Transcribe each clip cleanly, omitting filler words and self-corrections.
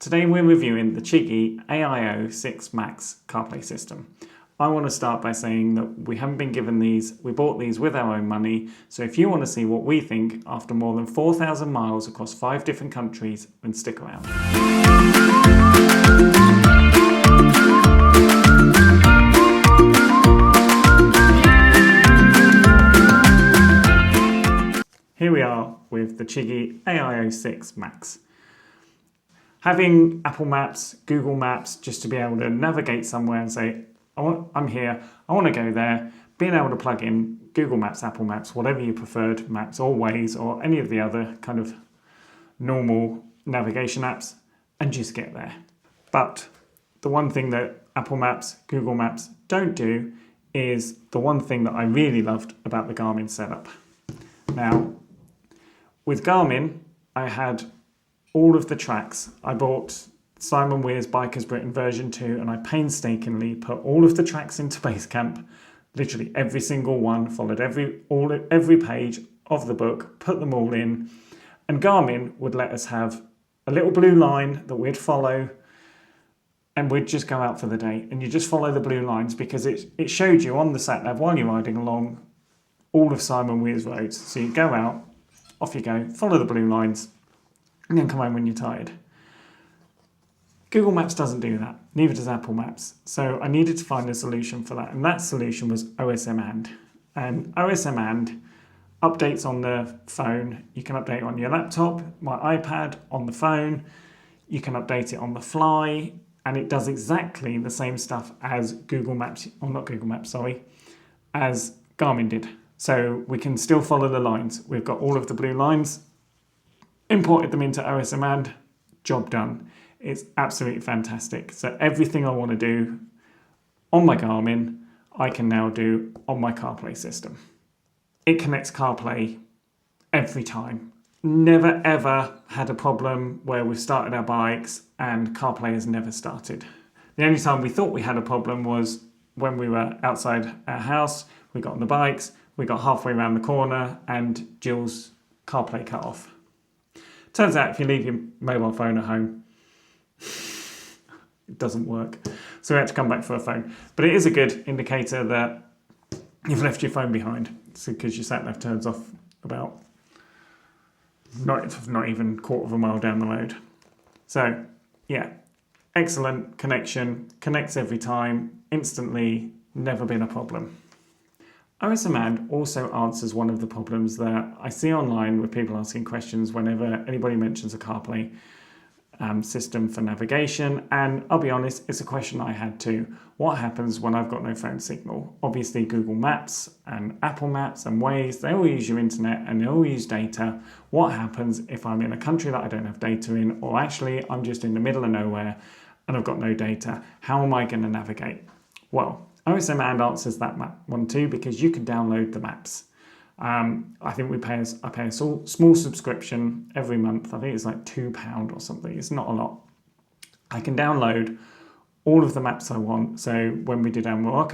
Today we're reviewing the Chigee AIO-6 Max CarPlay system. I want to start by saying that we haven't been given these, we bought these with our own money, so if you want to see what we think after more than 4,000 miles across 5 different countries, then stick around. Here we are with the Chigee AIO-6 Max. Having Apple Maps, Google Maps, just to be able to navigate somewhere and say, I'm here, I want to go there, being able to plug in Google Maps, Apple Maps, whatever you preferred, Maps or Waze or any of the other kind of normal navigation apps, and just get there. But the one thing that Apple Maps, Google Maps don't do is the one thing that I really loved about the Garmin setup. Now, with Garmin, I had all of the tracks. I bought Simon Weir's Bikers Britain version 2 and I painstakingly put all of the tracks into Basecamp, literally every single one, followed every page of the book, put them all in, and Garmin would let us have a little blue line that we'd follow and we'd just go out for the day, and you just follow the blue lines because it showed you on the sat-nav while you're riding along all of Simon Weir's roads. So you go out, off you go, follow the blue lines, and then come home when you're tired. Google Maps doesn't do that, neither does Apple Maps. So I needed to find a solution for that, and that solution was OsmAnd. And OsmAnd updates on the phone. You can update it on your laptop, my iPad, on the phone. You can update it on the fly, and it does exactly the same stuff as Google Maps, or not Google Maps, sorry, as Garmin did. So we can still follow the lines. We've got all of the blue lines, imported them into OsmAnd, job done. It's absolutely fantastic. So everything I want to do on my Garmin, I can now do on my CarPlay system. It connects CarPlay every time. Never ever had a problem where we've started our bikes and CarPlay has never started. The only time we thought we had a problem was when we were outside our house, we got on the bikes, we got halfway around the corner and Jill's CarPlay cut off. Turns out if you leave your mobile phone at home, it doesn't work. So we had to come back for a phone. But it is a good indicator that you've left your phone behind. It's because your sat-nav turns off about not even a quarter of a mile down the road. So yeah, excellent connection, connects every time, instantly, never been a problem. OsmAnd also answers one of the problems that I see online with people asking questions whenever anybody mentions a CarPlay system for navigation, and I'll be honest, it's a question I had too. What happens when I've got no phone signal? Obviously Google Maps and Apple Maps and Waze, they all use your internet and they all use data. What happens if I'm in a country that I don't have data in, or actually I'm just in the middle of nowhere and I've got no data? How am I going to navigate? Well, OsmAnd answers that one too, because you can download the maps. I think I pay a small subscription every month. I think it's like £2 or something. It's not a lot. I can download all of the maps I want. So when we did our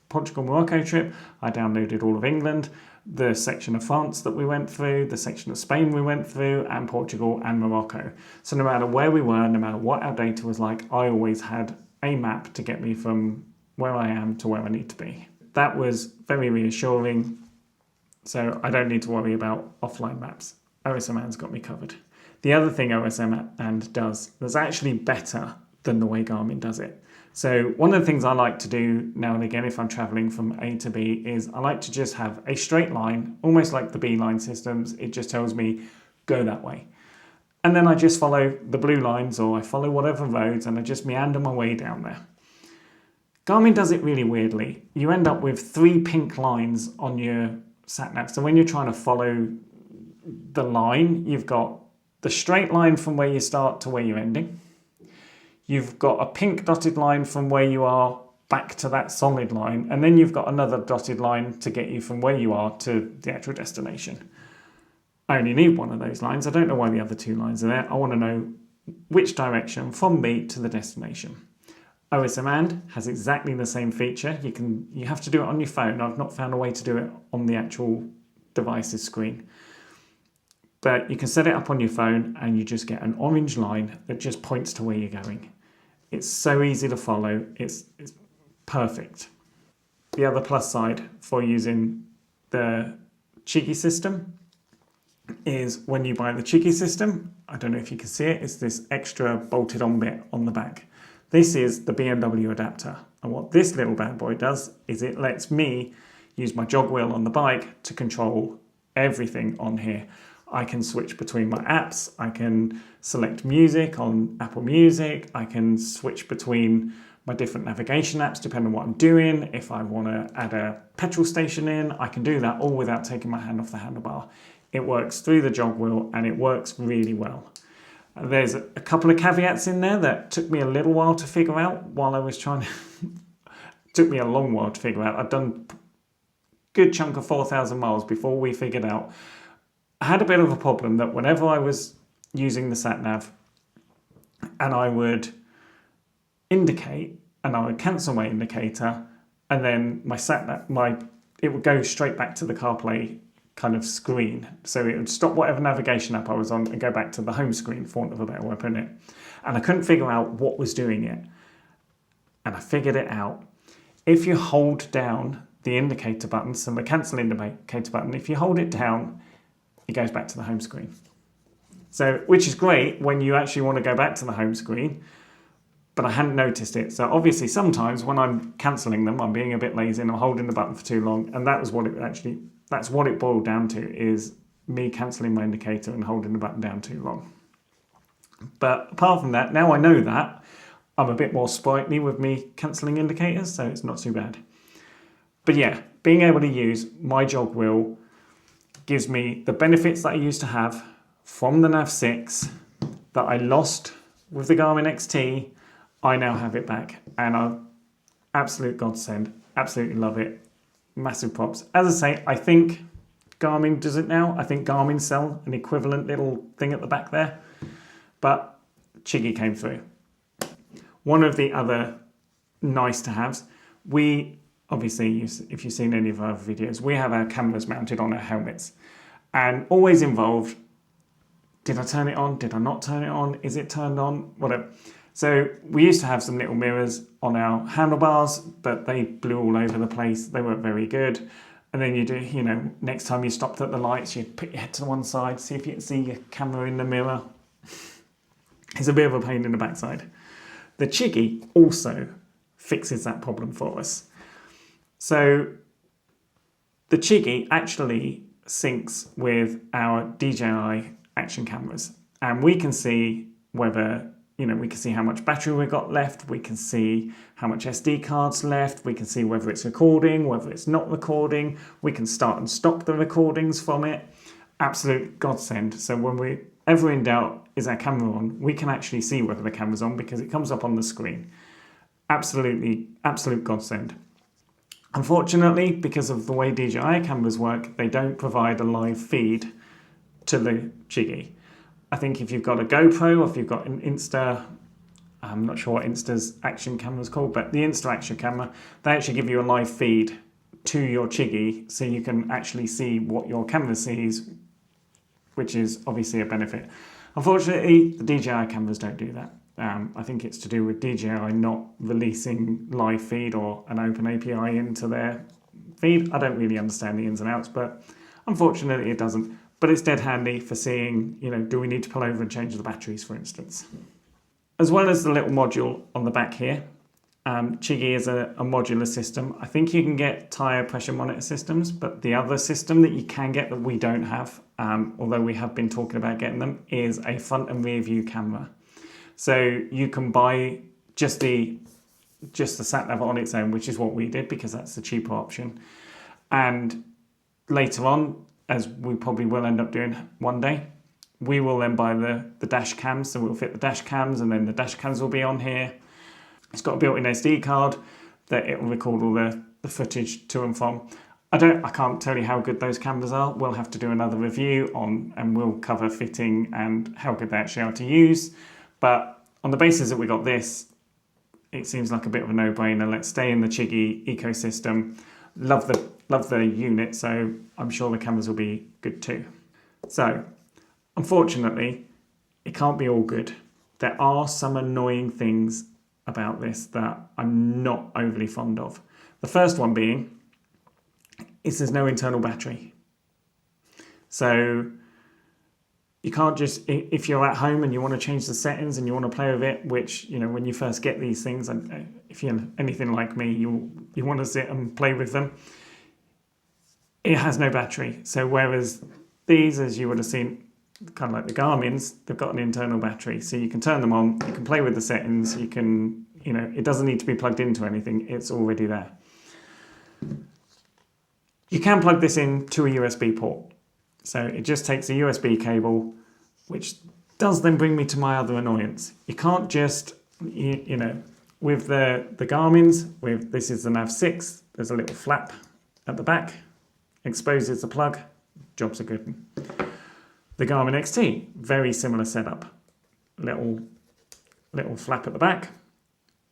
Portugal-Morocco trip, I downloaded all of England, the section of France that we went through, the section of Spain we went through, and Portugal and Morocco. So no matter where we were, no matter what our data was like, I always had a map to get me from where I am to where I need to be. That was very reassuring. So I don't need to worry about offline maps. OsmAnd's got me covered. The other thing OsmAnd does that's actually better than the way Garmin does it. So one of the things I like to do now and again if I'm traveling from A to B is I like to just have a straight line, almost like the Beeline systems. It just tells me, go that way. And then I just follow the blue lines, or I follow whatever roads, and I just meander my way down there. Garmin does it really weirdly. You end up with 3 pink lines on your sat-nav. So when you're trying to follow the line, you've got the straight line from where you start to where you're ending. You've got a pink dotted line from where you are back to that solid line. And then you've got another dotted line to get you from where you are to the actual destination. I only need one of those lines. I don't know why the other 2 lines are there. I want to know which direction from me to the destination. OsmAnd has exactly the same feature. You have to do it on your phone. I've not found a way to do it on the actual device's screen. But you can set it up on your phone and you just get an orange line that just points to where you're going. It's so easy to follow, it's perfect. The other plus side for using the Chigee system is when you buy the Chigee system, I don't know if you can see it, it's this extra bolted on bit on the back. This is the BMW adapter. And what this little bad boy does is it lets me use my jog wheel on the bike to control everything on here. I can switch between my apps, I can select music on Apple Music, I can switch between my different navigation apps depending on what I'm doing. If I want to add a petrol station in, I can do that all without taking my hand off the handlebar. It works through the jog wheel and it works really well. There's a couple of caveats in there that took me a little while to figure out while I was trying to... took me a long while to figure out. I've done a good chunk of 4,000 miles before we figured out. I had a bit of a problem that whenever I was using the sat-nav and I would indicate and I would cancel my indicator and then my sat-nav, it would go straight back to the CarPlay kind of screen. So it would stop whatever navigation app I was on and go back to the home screen, for want of a better way of putting it. And I couldn't figure out what was doing it. And I figured it out. If you hold down the indicator button, so the cancel indicator button, if you hold it down, it goes back to the home screen. So, which is great when you actually want to go back to the home screen, but I hadn't noticed it. So obviously sometimes when I'm cancelling them, I'm being a bit lazy and I'm holding the button for too long. And that was what that's what it boiled down to, is me cancelling my indicator and holding the button down too long. But apart from that, now I know that, I'm a bit more sprightly with me cancelling indicators, so it's not too bad. But yeah, being able to use my jog wheel gives me the benefits that I used to have from the Nav 6 that I lost with the Garmin XT. I now have it back and I'm absolute godsend. Absolutely love it. Massive props. As I say, I think Garmin does it now. I think Garmin sell an equivalent little thing at the back there, but Chigee came through. One of the other nice to haves, we obviously, if you've seen any of our videos, we have our cameras mounted on our helmets and always involved, did I turn it on? Did I not turn it on? Is it turned on? Whatever. So we used to have some little mirrors on our handlebars, but they blew all over the place. They weren't very good. And then you do, next time you stopped at the lights, you'd put your head to one side, see if you can see your camera in the mirror. It's a bit of a pain in the backside. The Chigee also fixes that problem for us. So the Chigee actually syncs with our DJI Action cameras, and we can see whether, we can see how much battery we've got left, we can see how much SD cards left, we can see whether it's recording, whether it's not recording, we can start and stop the recordings from it. Absolute godsend. So when we're ever in doubt, is our camera on, we can actually see whether the camera's on because it comes up on the screen. Absolute godsend. Unfortunately, because of the way DJI cameras work, they don't provide a live feed to the Chigee. I think if you've got a GoPro or if you've got an Insta, I'm not sure what Insta's action camera is called, but the Insta action camera, they actually give you a live feed to your Chigee so you can actually see what your camera sees, which is obviously a benefit. Unfortunately, the DJI cameras don't do that. I think it's to do with DJI not releasing live feed or an open API into their feed. I don't really understand the ins and outs, but unfortunately it doesn't. But it's dead handy for seeing, do we need to pull over and change the batteries, for instance. As well as the little module on the back here, Chigee is a modular system. I think you can get tyre pressure monitor systems, but the other system that you can get that we don't have, although we have been talking about getting them, is a front and rear view camera. So you can buy just the sat-nav on its own, which is what we did because that's the cheaper option. And later on, as we probably will end up doing one day, we will then buy the dash cams. So we'll fit the dash cams and then the dash cams will be on here. It's got a built-in SD card that it will record all the footage to and from. I can't tell you how good those cameras are. We'll have to do another review on, and we'll cover fitting and how good they actually are to use. But on the basis that we got this, it seems like a bit of a no-brainer. Let's stay in the Chigee ecosystem. Love the unit, so I'm sure the cameras will be good too. So Unfortunately, it can't be all good. There are some annoying things about this that I'm not overly fond of. The first one being is there's no internal battery. So you can't just, if you're at home and you want to change the settings and you want to play with it, which, you know, when you first get these things, and if you're anything like me, you want to sit and play with them, it has no battery. So whereas these, as you would have seen, kind of like the Garmin's, they've got an internal battery. So you can turn them on, you can play with the settings, you can, you know, it doesn't need to be plugged into anything, it's already there. You can plug this into a USB port. So it just takes a USB cable, which does then bring me to my other annoyance. You can't just, you know, with the Garmin's, this is the nav6, there's a little flap at the back, exposes the plug, jobs are good. The Garmin XT, very similar setup. Little flap at the back.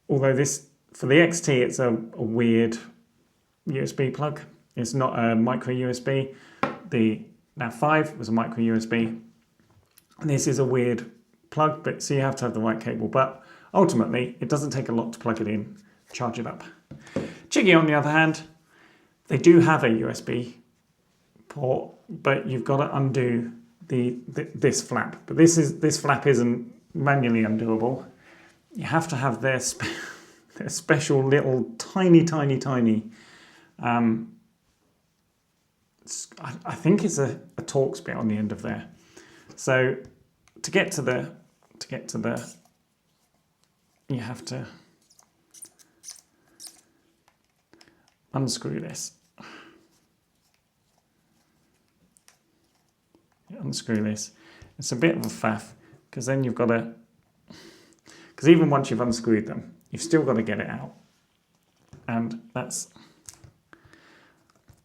Although this, for the XT, it's a weird USB plug. It's not a micro USB. The Nav 5 was a micro USB. And this is a weird plug, but so you have to have the right cable. But ultimately, it doesn't take a lot to plug it in, charge it up. Chigee, on the other hand, they do have a USB port, but you've got to undo this flap. But this flap isn't manually undoable. You have to have their special little tiny I think it's a Torx bit on the end of there. So to get to the you have to unscrew this. Unscrew this. It's a bit of a faff because then you've got to, because even once you've unscrewed them, you've still got to get it out, and that's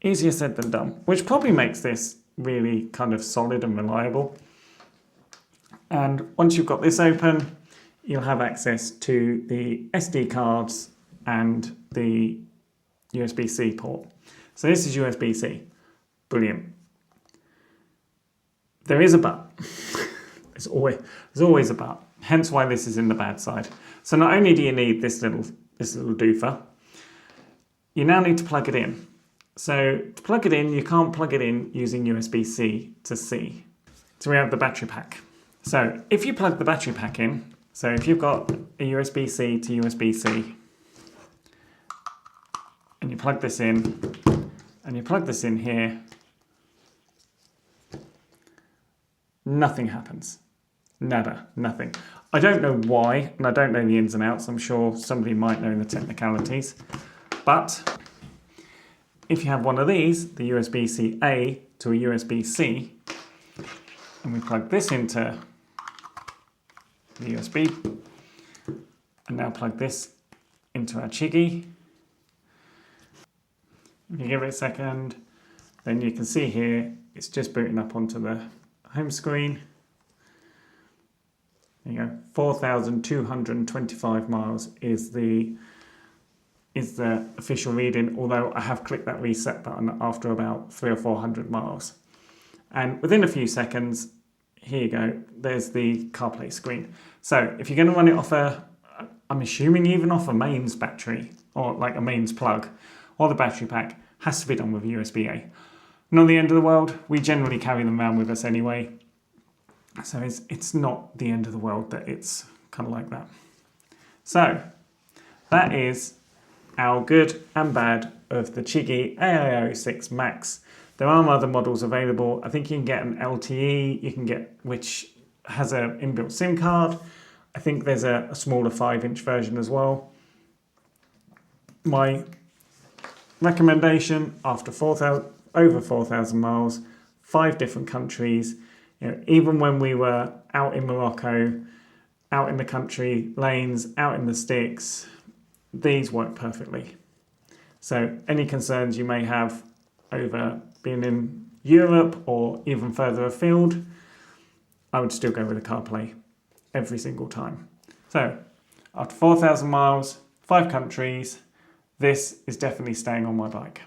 easier said than done, which probably makes this really kind of solid and reliable. And once you've got this open, you'll have access to the SD cards and the USB-C port. So this is USB-C. Brilliant. There is a but. There's always a but. Hence why this is in the bad side. So not only do you need this little doofer, you now need to plug it in. So to plug it in, you can't plug it in using USB-C to C. So we have the battery pack. So if you plug the battery pack in, so if you've got a USB-C to USB-C, and you plug this in, and you plug this in here, nothing happens. Nada, nothing. I don't know why, and I don't know the ins and outs. I'm sure somebody might know the technicalities. But if you have one of these, the USB-C A to a USB-C, and we plug this into the USB, and now plug this into our Chigee. If you give it a second, then you can see here, it's just booting up onto the home screen. There you go, 4,225 miles is the official reading, although I have clicked that reset button after about 300 or 400 miles. And within a few seconds, here you go, there's the CarPlay screen. So if you're going to run it off I'm assuming even off a mains battery, or like a mains plug, or the battery pack, has to be done with a USB-A. Not the end of the world, we generally carry them around with us anyway. So it's not the end of the world that it's kind of like that. So that is our good and bad of the Chigee AIO-6 Max. There are other models available. I think you can get an LTE, you can get, which has an inbuilt SIM card. I think there's a smaller 5-inch version as well. My recommendation, after over 4,000 miles, 5 different countries, you know, even when we were out in Morocco, out in the country lanes, out in the sticks, these work perfectly. So any concerns you may have over being in Europe or even further afield, I would still go with the CarPlay every single time. So after 4,000 miles, 5 countries, this is definitely staying on my bike.